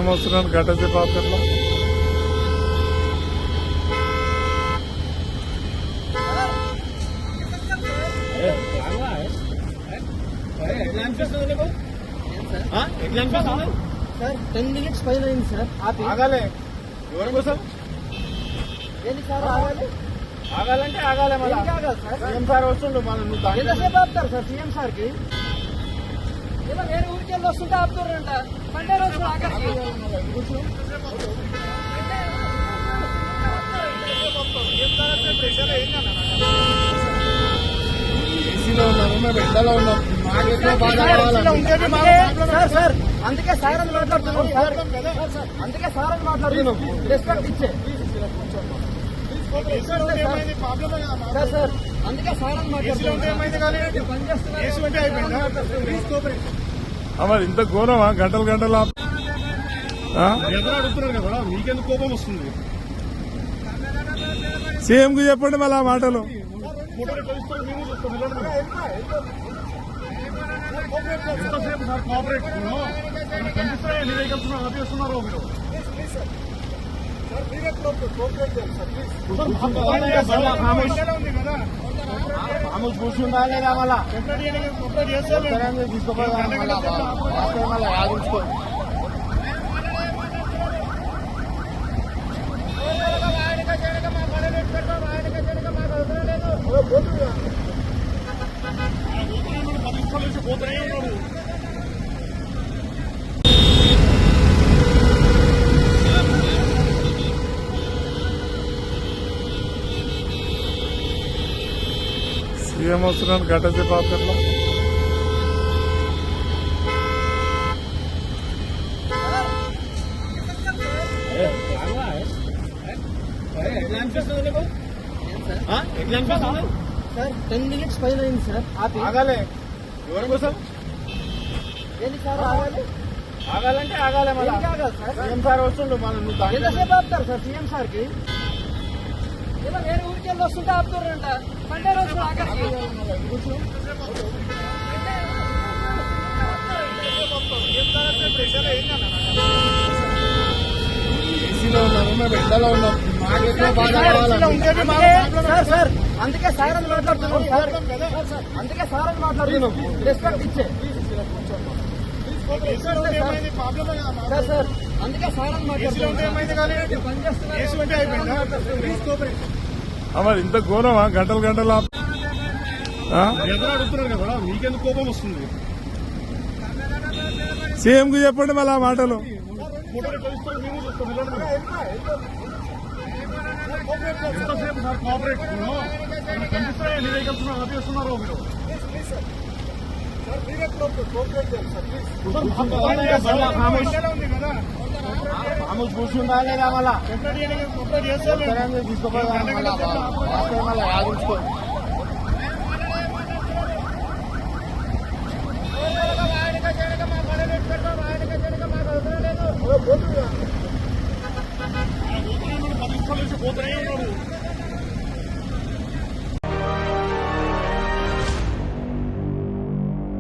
CM వస్తున్నాను గడ్డసి పాత్రలో sir 10 minutes పైన అయింది సార్. ఆగాలే ఎవరి కోసం ఏంటి సార్ ఆగాలి? ఆగాలంటే ఆగాలే మళ్ళీ ఏంటి ఆగాలి సార్? సీఎం సార్ వస్తుండు మనం ఎంతసేపు ఆపుతారు సార్ సీఎం సార్ కి? ఇలా వేరే ఊరికి వెళ్ళి వస్తుంటే ఆపుతారంట. మండే రోజు ఆగండి. ఏసీలో ఉన్నాము మేము ఎండలో ఉన్నాం మాకెట్లో బాగా సార్ సార్ అందుకే సార్ అని మాట్లాడుతున్నాం సార్. అందుకే సార్ అని మాట్లాడుతున్నాం. రెస్పెక్ట్ ఇచ్చే సార్ సార్ అందుకే సార్ అని మరి ఇంత ఘోరమా గంటలు గంటలు ఎదురు అడుగుతున్నారు కదా మీకెందుకు కోపం వస్తుంది సీఎం కు చెప్పండి మళ్ళీ ఆ మాటలు ఎంతసేపు సార్ కోఆపరేట్ కనిపిస్తాయి ఎన్ని వెహికల్స్ ఆపేస్తున్నారు మీరు కూర్చుందా లేదా మళ్ళా తీసుకోవాలి ఆగించుకో పోతూనే ఉన్నాడు సీఎం వస్తున్నాను గడ్డసి పాత్రలో సార్ 10 minutes పైన అయింది సార్. ఆగాలే ఎవరి కోసం ఏంటి సార్ ఆగాలి? ఆగాలంటే ఆగాలే మళ్ళీ ఏంటి ఆగాలి సార్? సీఎం సార్ వస్తుండు మనం ఎంతసేపు ఆపుతారు సార్ సీఎం సార్ కి? ఇలా వేరే ఊరికి వెళ్ళి వస్తుంటే ఆపుతారంట. మండే రోజు ఆగండి. ఏసీలో ఉన్నాము మేము ఎండలో ఉన్నాం మాకెట్లో బాగా సార్ సార్ అందుకే సార్ అని మాట్లాడుతున్నాం సార్. అందుకే సార్ అని మాట్లాడుతున్నాం. రెస్పెక్ట్ ఇచ్చే సార్ సార్ అందుకే సార్ అని మాట్లాడుతున్నాం. మరి ఇంత ఘోరమా గంటలు గంటలు ఎదురు అడుగుతున్నారు కదా మీకెందుకు కోపం వస్తుంది సీఎం కు చెప్పండి మళ్ళీ ఆ మాటలు ఎంతసేపు సార్ కోఆపరేట్ కనిపిస్తాయి ఎన్ని వెహికల్స్ ఆపేస్తున్నారు మీరు కూర్చుందా లేదా మళ్ళా తీసుకోవాలి ఆగించుకో